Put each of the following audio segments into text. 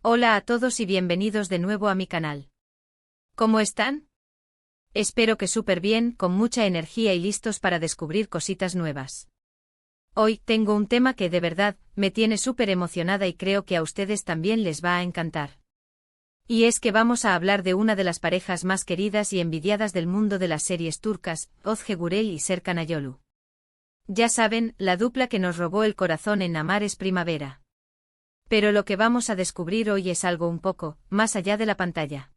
Hola a todos y bienvenidos de nuevo a mi canal. ¿Cómo están? Espero que súper bien, con mucha energía y listos para descubrir cositas nuevas. Hoy tengo un tema que de verdad me tiene súper emocionada y creo que a ustedes también les va a encantar. Y es que vamos a hablar de una de las parejas más queridas y envidiadas del mundo de las series turcas, Özge Gürel y Serkan Ayolu. Ya saben, la dupla que nos robó el corazón en Amar es Primavera. Pero lo que vamos a descubrir hoy es algo un poco más allá de la pantalla.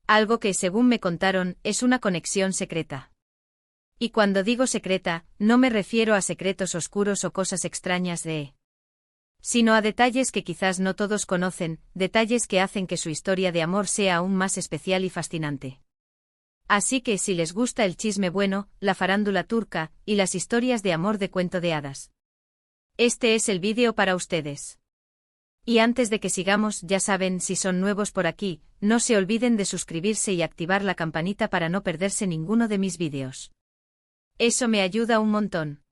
Algo que, según me contaron, es una conexión secreta. Y cuando digo secreta, no me refiero a secretos oscuros o cosas extrañas sino a detalles que quizás no todos conocen, detalles que hacen que su historia de amor sea aún más especial y fascinante. Así que si les gusta el chisme bueno, la farándula turca y las historias de amor de cuento de hadas, este es el vídeo para ustedes. Y antes de que sigamos, ya saben, si son nuevos por aquí, no se olviden de suscribirse y activar la campanita para no perderse ninguno de mis vídeos. Eso me ayuda un montón.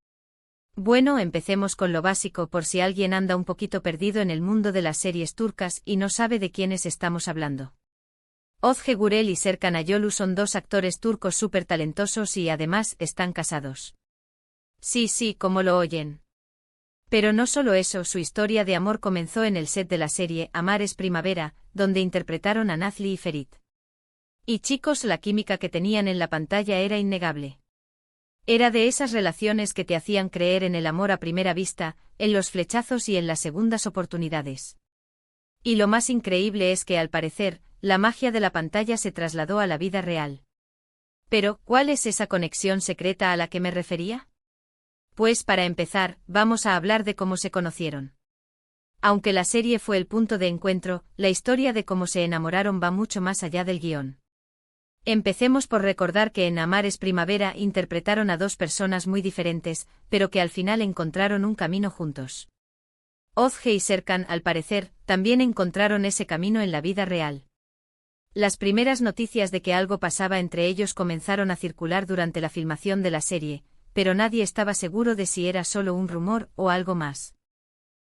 Bueno, empecemos con lo básico por si alguien anda un poquito perdido en el mundo de las series turcas y no sabe de quiénes estamos hablando. Özge Gürel y Serkan Ayolu son dos actores turcos súper talentosos y además están casados. Sí, como lo oyen. Pero no solo eso, su historia de amor comenzó en el set de la serie Amar es Primavera, donde interpretaron a Nazli y Ferit. Y chicos, la química que tenían en la pantalla era innegable. Era de esas relaciones que te hacían creer en el amor a primera vista, en los flechazos y en las segundas oportunidades. Y lo más increíble es que, al parecer, la magia de la pantalla se trasladó a la vida real. Pero, ¿cuál es esa conexión secreta a la que me refería? Pues para empezar, vamos a hablar de cómo se conocieron. Aunque la serie fue el punto de encuentro, la historia de cómo se enamoraron va mucho más allá del guión. Empecemos por recordar que en Amar es Primavera interpretaron a dos personas muy diferentes, pero que al final encontraron un camino juntos. Özge y Serkan, al parecer, también encontraron ese camino en la vida real. Las primeras noticias de que algo pasaba entre ellos comenzaron a circular durante la filmación de la serie, pero nadie estaba seguro de si era solo un rumor o algo más.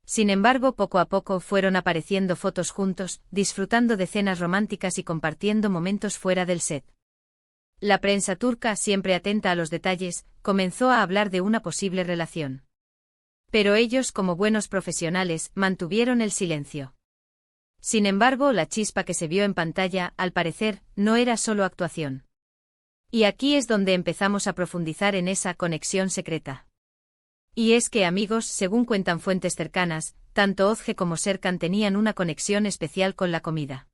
Sin embargo, poco a poco fueron apareciendo fotos juntos, disfrutando de cenas románticas y compartiendo momentos fuera del set. La prensa turca, siempre atenta a los detalles, comenzó a hablar de una posible relación. Pero ellos, como buenos profesionales, mantuvieron el silencio. Sin embargo, la chispa que se vio en pantalla, al parecer, no era solo actuación. Y aquí es donde empezamos a profundizar en esa conexión secreta. Y es que, amigos, según cuentan fuentes cercanas, tanto Özge como Serkan tenían una conexión especial con la comida.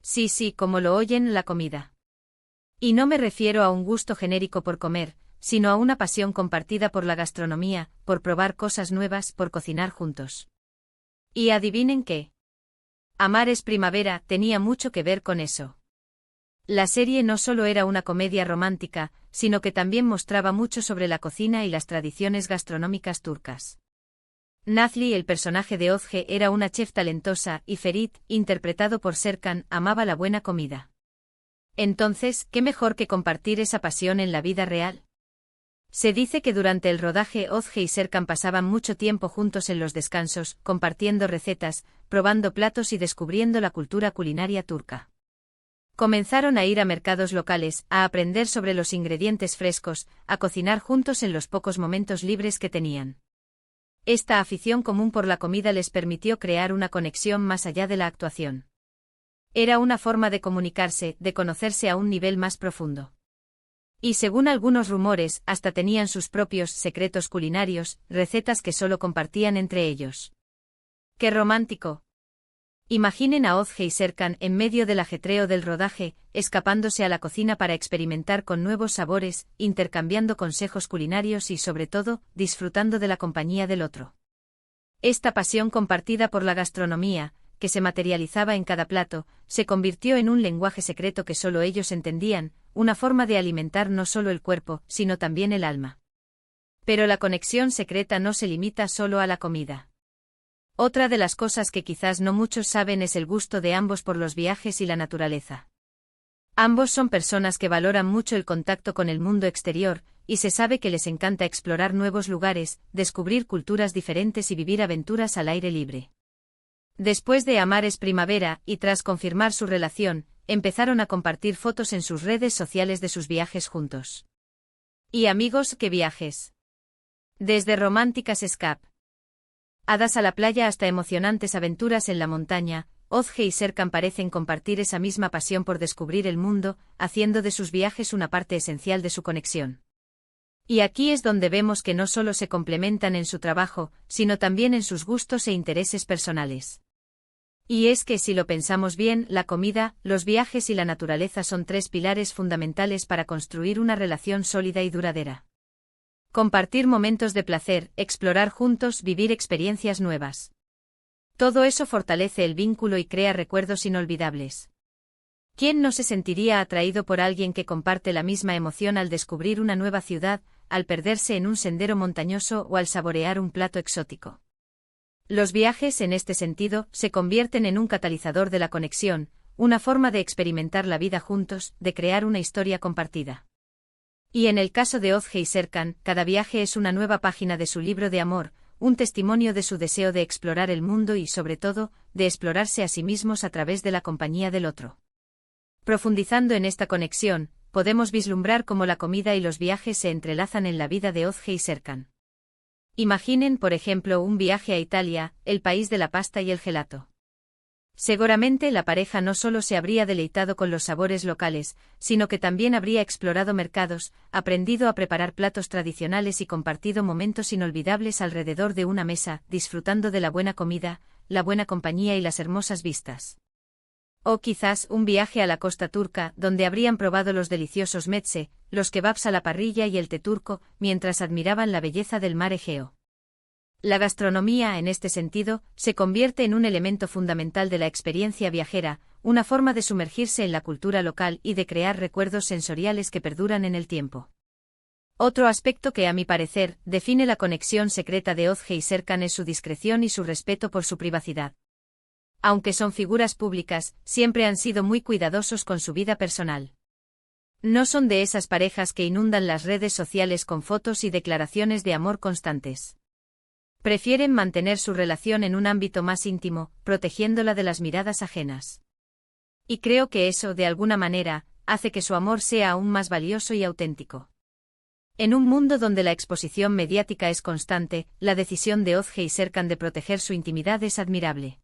Sí, como lo oyen, la comida. Y no me refiero a un gusto genérico por comer, sino a una pasión compartida por la gastronomía, por probar cosas nuevas, por cocinar juntos. Y adivinen qué. Amar es Primavera tenía mucho que ver con eso. La serie no solo era una comedia romántica, sino que también mostraba mucho sobre la cocina y las tradiciones gastronómicas turcas. Nazli, el personaje de Özge, era una chef talentosa y Ferit, interpretado por Serkan, amaba la buena comida. Entonces, ¿qué mejor que compartir esa pasión en la vida real? Se dice que durante el rodaje Özge y Serkan pasaban mucho tiempo juntos en los descansos, compartiendo recetas, probando platos y descubriendo la cultura culinaria turca. Comenzaron a ir a mercados locales, a aprender sobre los ingredientes frescos, a cocinar juntos en los pocos momentos libres que tenían. Esta afición común por la comida les permitió crear una conexión más allá de la actuación. Era una forma de comunicarse, de conocerse a un nivel más profundo. Y según algunos rumores, hasta tenían sus propios secretos culinarios, recetas que solo compartían entre ellos. ¡Qué romántico! Imaginen a Özge y Serkan en medio del ajetreo del rodaje, escapándose a la cocina para experimentar con nuevos sabores, intercambiando consejos culinarios y sobre todo, disfrutando de la compañía del otro. Esta pasión compartida por la gastronomía, que se materializaba en cada plato, se convirtió en un lenguaje secreto que solo ellos entendían, una forma de alimentar no solo el cuerpo, sino también el alma. Pero la conexión secreta no se limita solo a la comida. Otra de las cosas que quizás no muchos saben es el gusto de ambos por los viajes y la naturaleza. Ambos son personas que valoran mucho el contacto con el mundo exterior, y se sabe que les encanta explorar nuevos lugares, descubrir culturas diferentes y vivir aventuras al aire libre. Después de Amar es Primavera, y tras confirmar su relación, empezaron a compartir fotos en sus redes sociales de sus viajes juntos. Y amigos, ¿qué viajes? Desde románticas escapadas a la playa hasta emocionantes aventuras en la montaña, Ozge y Serkan parecen compartir esa misma pasión por descubrir el mundo, haciendo de sus viajes una parte esencial de su conexión. Y aquí es donde vemos que no solo se complementan en su trabajo, sino también en sus gustos e intereses personales. Y es que si lo pensamos bien, la comida, los viajes y la naturaleza son tres pilares fundamentales para construir una relación sólida y duradera. Compartir momentos de placer, explorar juntos, vivir experiencias nuevas. Todo eso fortalece el vínculo y crea recuerdos inolvidables. ¿Quién no se sentiría atraído por alguien que comparte la misma emoción al descubrir una nueva ciudad, al perderse en un sendero montañoso o al saborear un plato exótico? Los viajes, en este sentido, se convierten en un catalizador de la conexión, una forma de experimentar la vida juntos, de crear una historia compartida. Y en el caso de Ozge y Serkan, cada viaje es una nueva página de su libro de amor, un testimonio de su deseo de explorar el mundo y, sobre todo, de explorarse a sí mismos a través de la compañía del otro. Profundizando en esta conexión, podemos vislumbrar cómo la comida y los viajes se entrelazan en la vida de Ozge y Serkan. Imaginen, por ejemplo, un viaje a Italia, el país de la pasta y el gelato. Seguramente la pareja no solo se habría deleitado con los sabores locales, sino que también habría explorado mercados, aprendido a preparar platos tradicionales y compartido momentos inolvidables alrededor de una mesa, disfrutando de la buena comida, la buena compañía y las hermosas vistas. O quizás un viaje a la costa turca, donde habrían probado los deliciosos meze, los kebabs a la parrilla y el té turco, mientras admiraban la belleza del mar Egeo. La gastronomía, en este sentido, se convierte en un elemento fundamental de la experiencia viajera, una forma de sumergirse en la cultura local y de crear recuerdos sensoriales que perduran en el tiempo. Otro aspecto que, a mi parecer, define la conexión secreta de Ozge y Serkan es su discreción y su respeto por su privacidad. Aunque son figuras públicas, siempre han sido muy cuidadosos con su vida personal. No son de esas parejas que inundan las redes sociales con fotos y declaraciones de amor constantes. Prefieren mantener su relación en un ámbito más íntimo, protegiéndola de las miradas ajenas. Y creo que eso, de alguna manera, hace que su amor sea aún más valioso y auténtico. En un mundo donde la exposición mediática es constante, la decisión de Ozge y Serkan de proteger su intimidad es admirable.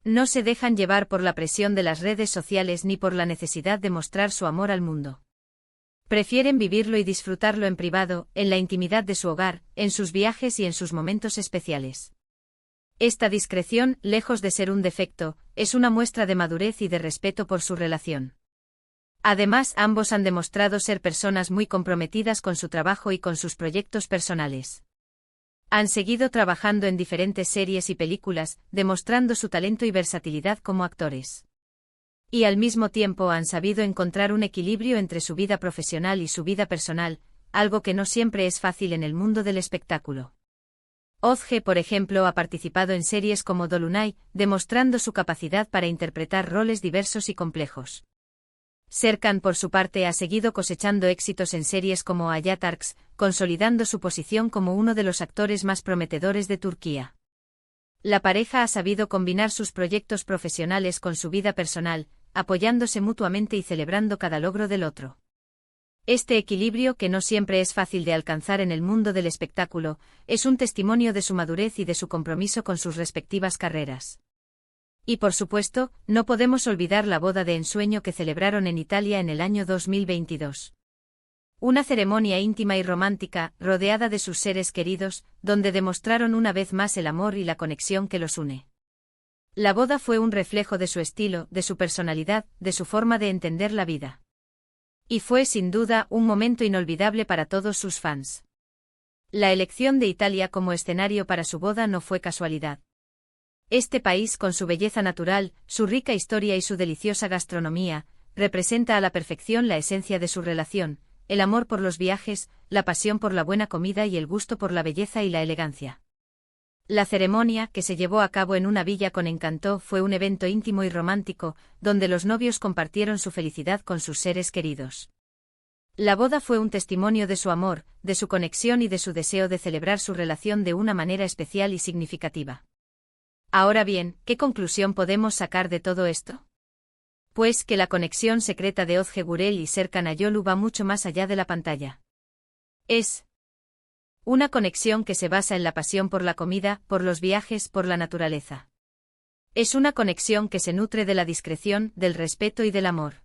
No se dejan llevar por la presión de las redes sociales ni por la necesidad de mostrar su amor al mundo. Prefieren vivirlo y disfrutarlo en privado, en la intimidad de su hogar, en sus viajes y en sus momentos especiales. Esta discreción, lejos de ser un defecto, es una muestra de madurez y de respeto por su relación. Además, ambos han demostrado ser personas muy comprometidas con su trabajo y con sus proyectos personales. Han seguido trabajando en diferentes series y películas, demostrando su talento y versatilidad como actores. Y al mismo tiempo han sabido encontrar un equilibrio entre su vida profesional y su vida personal, algo que no siempre es fácil en el mundo del espectáculo. Ozge, por ejemplo, ha participado en series como Dolunay, demostrando su capacidad para interpretar roles diversos y complejos. Serkan, por su parte, ha seguido cosechando éxitos en series como Ayatarks, consolidando su posición como uno de los actores más prometedores de Turquía. La pareja ha sabido combinar sus proyectos profesionales con su vida personal, apoyándose mutuamente y celebrando cada logro del otro. Este equilibrio, que no siempre es fácil de alcanzar en el mundo del espectáculo, es un testimonio de su madurez y de su compromiso con sus respectivas carreras. Y por supuesto, no podemos olvidar la boda de ensueño que celebraron en Italia en el año 2022. Una ceremonia íntima y romántica, rodeada de sus seres queridos, donde demostraron una vez más el amor y la conexión que los une. La boda fue un reflejo de su estilo, de su personalidad, de su forma de entender la vida. Y fue sin duda un momento inolvidable para todos sus fans. La elección de Italia como escenario para su boda no fue casualidad. Este país, con su belleza natural, su rica historia y su deliciosa gastronomía, representa a la perfección la esencia de su relación, el amor por los viajes, la pasión por la buena comida y el gusto por la belleza y la elegancia. La ceremonia, que se llevó a cabo en una villa con encanto, fue un evento íntimo y romántico, donde los novios compartieron su felicidad con sus seres queridos. La boda fue un testimonio de su amor, de su conexión y de su deseo de celebrar su relación de una manera especial y significativa. Ahora bien, ¿qué conclusión podemos sacar de todo esto? Pues que la conexión secreta de Ozge Gurel y Serkan Ayolu va mucho más allá de la pantalla. Es una conexión que se basa en la pasión por la comida, por los viajes, por la naturaleza. Es una conexión que se nutre de la discreción, del respeto y del amor.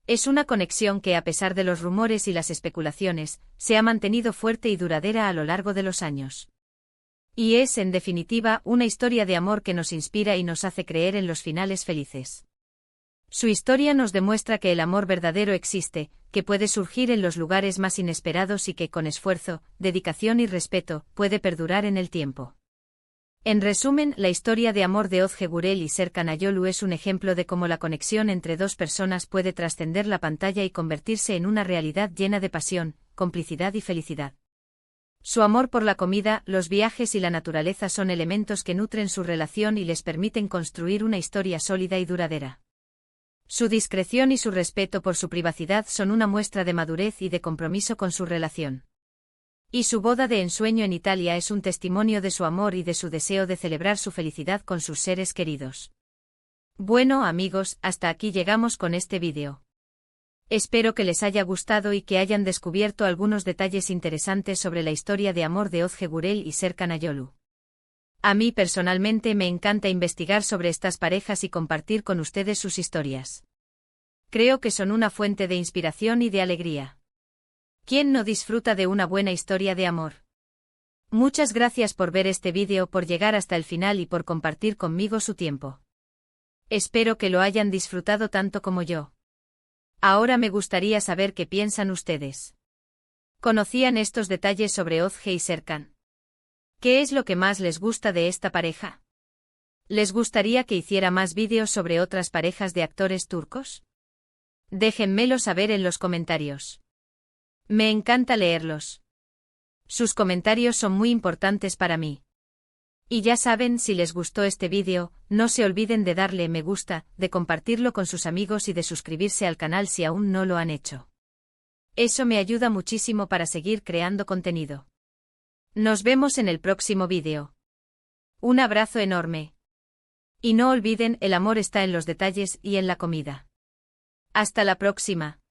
Es una conexión que, a pesar de los rumores y las especulaciones, se ha mantenido fuerte y duradera a lo largo de los años. Y es, en definitiva, una historia de amor que nos inspira y nos hace creer en los finales felices. Su historia nos demuestra que el amor verdadero existe, que puede surgir en los lugares más inesperados y que, con esfuerzo, dedicación y respeto, puede perdurar en el tiempo. En resumen, la historia de amor de Ozge Gurel y Serkan Ayolu es un ejemplo de cómo la conexión entre dos personas puede trascender la pantalla y convertirse en una realidad llena de pasión, complicidad y felicidad. Su amor por la comida, los viajes y la naturaleza son elementos que nutren su relación y les permiten construir una historia sólida y duradera. Su discreción y su respeto por su privacidad son una muestra de madurez y de compromiso con su relación. Y su boda de ensueño en Italia es un testimonio de su amor y de su deseo de celebrar su felicidad con sus seres queridos. Bueno, amigos, hasta aquí llegamos con este vídeo. Espero que les haya gustado y que hayan descubierto algunos detalles interesantes sobre la historia de amor de Ozge Gurel y Serkan Ayolu. A mí personalmente me encanta investigar sobre estas parejas y compartir con ustedes sus historias. Creo que son una fuente de inspiración y de alegría. ¿Quién no disfruta de una buena historia de amor? Muchas gracias por ver este vídeo, por llegar hasta el final y por compartir conmigo su tiempo. Espero que lo hayan disfrutado tanto como yo. Ahora me gustaría saber qué piensan ustedes. ¿Conocían estos detalles sobre Ozge y Serkan? ¿Qué es lo que más les gusta de esta pareja? ¿Les gustaría que hiciera más vídeos sobre otras parejas de actores turcos? Déjenmelo saber en los comentarios. Me encanta leerlos. Sus comentarios son muy importantes para mí. Y ya saben, si les gustó este vídeo, no se olviden de darle me gusta, de compartirlo con sus amigos y de suscribirse al canal si aún no lo han hecho. Eso me ayuda muchísimo para seguir creando contenido. Nos vemos en el próximo vídeo. Un abrazo enorme. Y no olviden, el amor está en los detalles y en la comida. Hasta la próxima.